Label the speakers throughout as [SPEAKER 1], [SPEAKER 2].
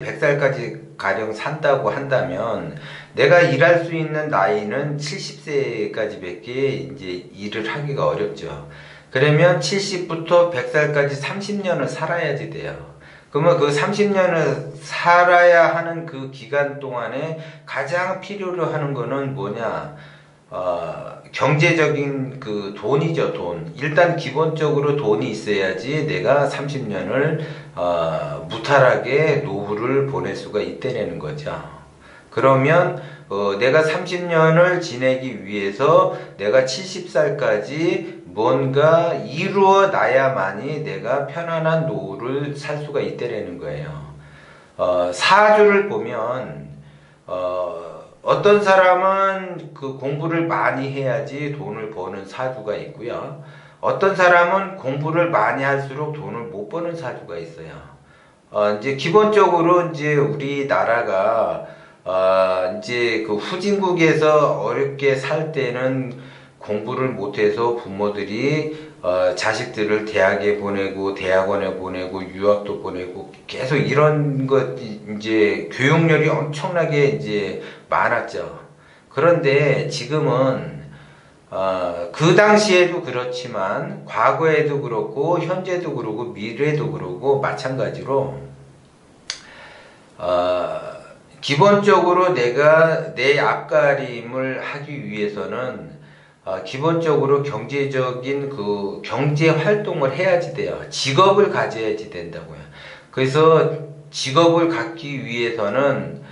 [SPEAKER 1] 100살까지 가령 산다고 한다면 내가 일할 수 있는 나이는 70세까지밖에 이제 일을 하기가 어렵죠. 그러면 70부터 100살까지 30년을 살아야지 돼요. 그러면 그 30년을 살아야 하는 그 기간 동안에 가장 필요로 하는 거는 뭐냐? 경제적인 그 돈이죠, 돈. 일단 기본적으로 돈이 있어야지 내가 30년을 무탈하게 노후를 보낼 수가 있다는 거죠. 그러면 내가 30년을 지내기 위해서 내가 70살까지 뭔가 이루어 놔야만이 내가 편안한 노후를 살 수가 있다는 거예요. 사주를 보면 어떤 사람은 그 공부를 많이 해야지 돈을 버는 사주가 있고요. 어떤 사람은 공부를 많이 할수록 돈을 못 버는 사주가 있어요. 이제 기본적으로 이제 우리나라가 이제 그 후진국에서 어렵게 살 때는 공부를 못해서 부모들이 자식들을 대학에 보내고 대학원에 보내고 유학도 보내고 계속 이런 것 이제 교육열이 엄청나게 이제 많았죠. 그런데 지금은 그 당시에도 그렇지만 과거에도 그렇고 현재도 그렇고 미래도 그렇고 마찬가지로 기본적으로 내가 내 앞가림을 하기 위해서는 기본적으로 경제적인 그 경제 활동을 해야지 돼요. 직업을 가져야지 된다고요. 그래서 직업을 갖기 위해서는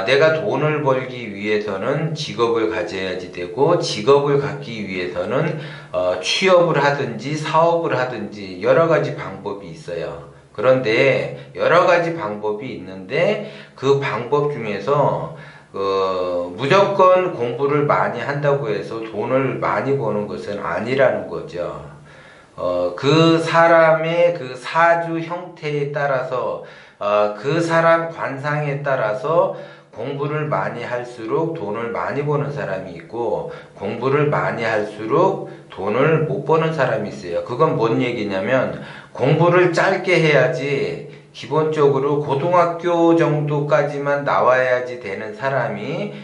[SPEAKER 1] 내가 돈을 벌기 위해서는 직업을 가져야지 되고, 직업을 갖기 위해서는 취업을 하든지 사업을 하든지 여러 가지 방법이 있어요. 그런데 여러 가지 방법이 있는데 그 방법 중에서 무조건 공부를 많이 한다고 해서 돈을 많이 버는 것은 아니라는 거죠. 그 사람의 그 사주 형태에 따라서 그 사람 관상에 따라서 공부를 많이 할수록 돈을 많이 버는 사람이 있고, 공부를 많이 할수록 돈을 못 버는 사람이 있어요. 그건 뭔 얘기냐면 공부를 짧게 해야지 기본적으로 고등학교 정도까지만 나와야지 되는 사람이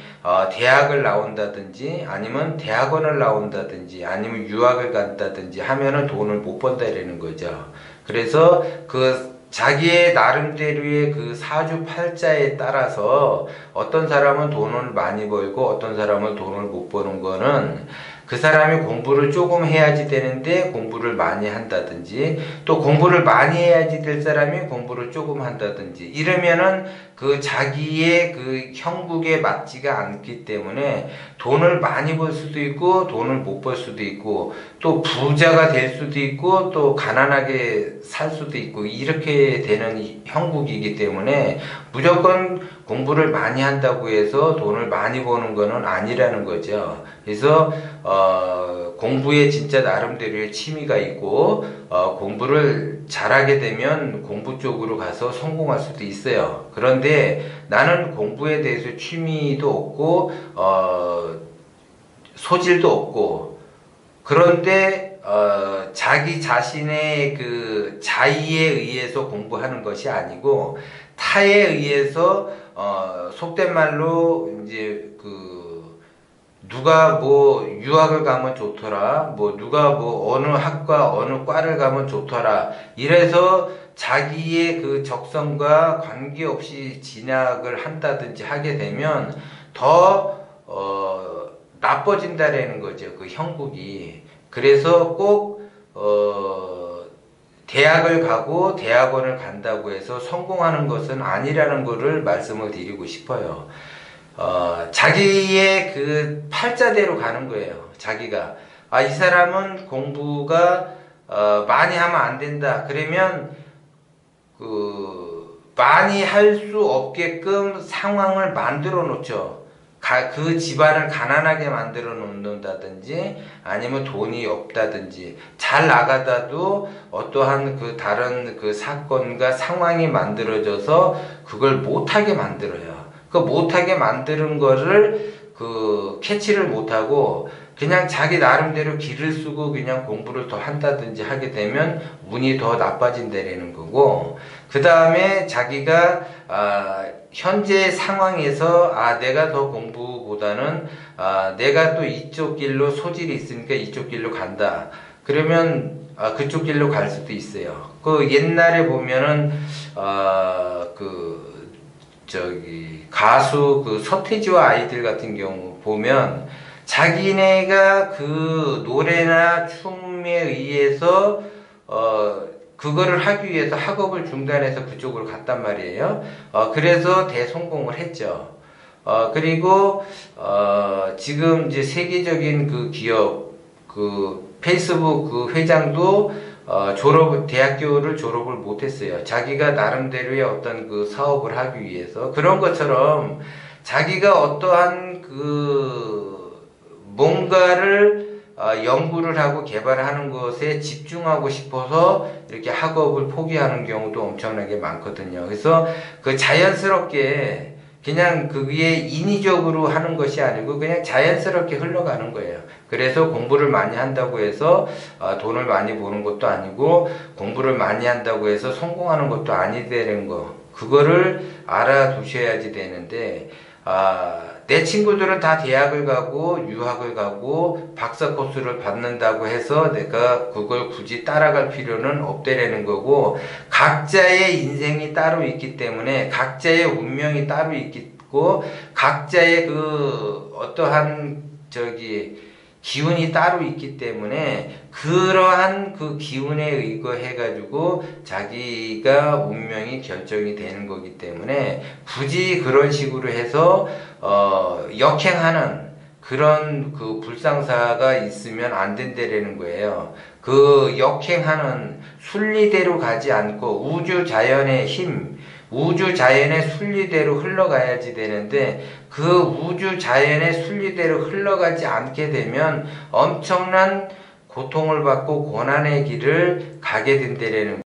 [SPEAKER 1] 대학을 나온다든지 아니면 대학원을 나온다든지 아니면 유학을 간다든지 하면은 돈을 못 번다라는 거죠. 그래서 그 자기의 나름대로의 그 사주팔자에 따라서 어떤 사람은 돈을 많이 벌고 어떤 사람은 돈을 못 버는 거는 그 사람이 공부를 조금 해야지 되는데 공부를 많이 한다든지, 또 공부를 많이 해야지 될 사람이 공부를 조금 한다든지, 이러면은 그 자기의 그 형국에 맞지가 않기 때문에 돈을 많이 벌 수도 있고 돈을 못 벌 수도 있고, 또 부자가 될 수도 있고 또 가난하게 살 수도 있고, 이렇게 되는 형국이기 때문에 무조건 공부를 많이 한다고 해서 돈을 많이 버는 거는 아니라는 거죠. 그래서 공부에 진짜 나름대로의 취미가 있고 공부를 잘하게 되면 공부 쪽으로 가서 성공할 수도 있어요. 그런데 나는 공부에 대해서 취미도 없고 소질도 없고, 그런데 자기 자신의 그 자의에 의해서 공부하는 것이 아니고 타에 의해서 속된 말로 이제 누가 뭐 유학을 가면 좋더라, 뭐 누가 뭐 어느 학과 어느 과를 가면 좋더라, 이래서 자기의 그 적성과 관계없이 진학을 한다든지 하게 되면 더 나빠진다라는 거죠, 그 형국이. 그래서 꼭 대학을 가고 대학원을 간다고 해서 성공하는 것은 아니라는 것을 말씀을 드리고 싶어요. 자기의 그 팔자대로 가는 거예요. 자기가 이 사람은 공부가 많이 하면 안 된다, 그러면 많이 할 수 없게끔 상황을 만들어 놓죠. 그 집안을 가난하게 만들어 놓는다든지 아니면 돈이 없다든지, 잘 나가다도 어떠한 그 다른 그 사건과 상황이 만들어져서 그걸 못하게 만들어요. 그 못하게 만드는 거를 캐치를 못하고 그냥 자기 나름대로 길을 쓰고 그냥 공부를 더 한다든지 하게 되면 운이 더 나빠진다라는 거고, 그 다음에 자기가 현재 상황에서 내가 더 공부보다는 내가 또 이쪽 길로 소질이 있으니까 이쪽 길로 간다. 그러면 그쪽 길로 갈 수도 있어요. 그 옛날에 보면은 가수 서태지와 아이들 같은 경우 보면 자기네가 그 노래나 춤에 의해서 그거를 하기 위해서 학업을 중단해서 그쪽으로 갔단 말이에요. 그래서 대성공을 했죠. 그리고 지금 이제 세계적인 그 기업 페이스북 그 회장도 대학교를 졸업을 못했어요. 자기가 나름대로의 어떤 그 사업을 하기 위해서. 그런 것처럼 자기가 어떠한 뭔가를 연구를 하고 개발하는 것에 집중하고 싶어서 이렇게 학업을 포기하는 경우도 엄청나게 많거든요. 그래서 자연스럽게 그냥 그게 인위적으로 하는 것이 아니고 그냥 자연스럽게 흘러가는 거예요. 그래서 공부를 많이 한다고 해서 돈을 많이 버는 것도 아니고 공부를 많이 한다고 해서 성공하는 것도 아니되는 거, 그거를 알아두셔야지 되는데 내 친구들은 다 대학을 가고 유학을 가고 박사 코스를 받는다고 해서 내가 그걸 굳이 따라갈 필요는 없다라는 거고, 각자의 인생이 따로 있기 때문에 각자의 운명이 따로 있고 각자의 어떠한 기운이 따로 있기 때문에 그러한 그 기운에 의거해 가지고 자기가 운명이 결정이 되는 거기 때문에 굳이 그런 식으로 해서 역행하는 그런 불상사가 있으면 안 된다라는 거예요. 역행하는 순리대로 가지 않고 우주 자연의 힘, 우주 자연의 순리대로 흘러가야지 되는데 그 우주 자연의 순리대로 흘러가지 않게 되면 엄청난 고통을 받고 고난의 길을 가게 된다라는